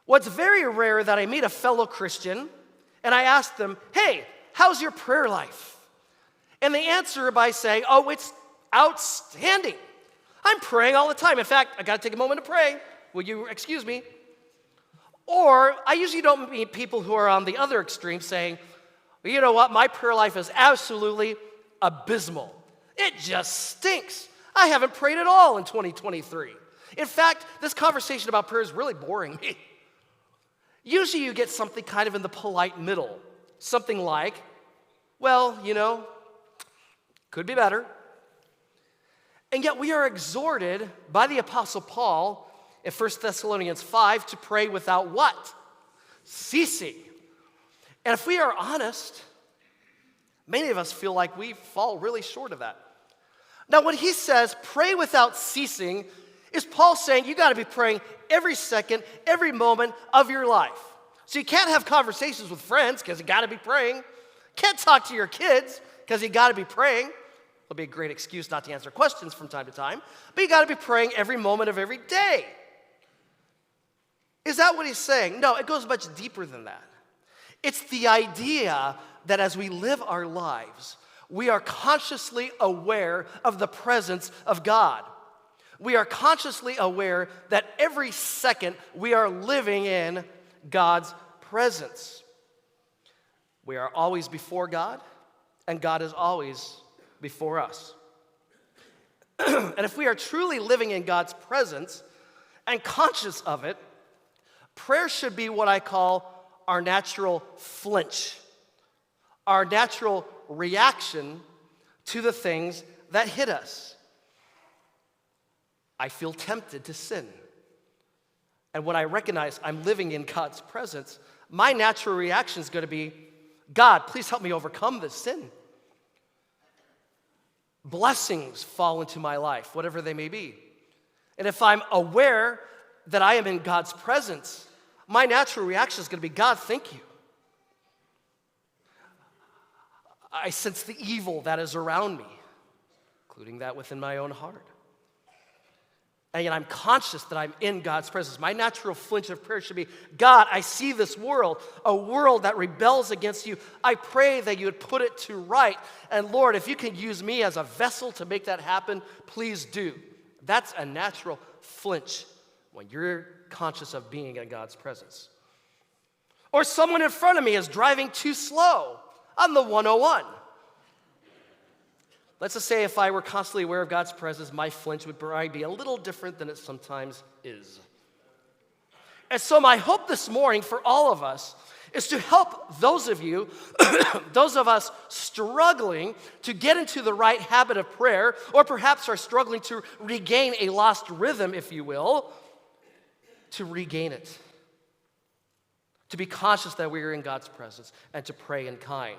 What's very rare that I meet a fellow Christian and I ask them, hey, how's your prayer life? And they answer by saying, oh, it's outstanding. I'm praying all the time. In fact, I got to take a moment to pray. Will you excuse me? Or I usually don't meet people who are on the other extreme saying, well, you know what, my prayer life is absolutely abysmal. It just stinks. I haven't prayed at all in 2023. In fact, this conversation about prayer is really boring me. Usually you get something kind of in the polite middle. Something like, well, could be better. And yet we are exhorted by the Apostle Paul in 1 Thessalonians 5 to pray without what? Ceasing. And if we are honest, many of us feel like we fall really short of that. Now, when he says pray without ceasing, is Paul saying you got to be praying every second, every moment of your life? So you can't have conversations with friends because you got to be praying. Can't talk to your kids because you got to be praying. It'll be a great excuse not to answer questions from time to time. But you got to be praying every moment of every day. Is that what he's saying? No, it goes much deeper than that. It's the idea that as we live our lives, we are consciously aware of the presence of God. We are consciously aware that every second we are living in God's presence. We are always before God, and God is always before us. And if we are truly living in God's presence and conscious of it, prayer should be what I call our natural flinch, our natural reaction to the things that hit us. I feel tempted to sin. And when I recognize I'm living in God's presence, my natural reaction is going to be, God, please help me overcome this sin. Blessings fall into my life, whatever they may be. And if I'm aware that I am in God's presence, my natural reaction is going to be, God, thank you. I sense the evil that is around me, including that within my own heart. And yet I'm conscious that I'm in God's presence. My natural flinch of prayer should be, God, I see this world, a world that rebels against you. I pray that you would put it to right. And Lord, if you can use me as a vessel to make that happen, please do. That's a natural flinch when you're conscious of being in God's presence. Or someone in front of me is driving too slow on the 101. Let's just say if I were constantly aware of God's presence, my flinch would probably be a little different than it sometimes is. And so my hope this morning for all of us is to help those of you, those of us struggling to get into the right habit of prayer, or perhaps are struggling to regain a lost rhythm, if you will, to regain it. To be conscious that we are in God's presence and to pray in kind.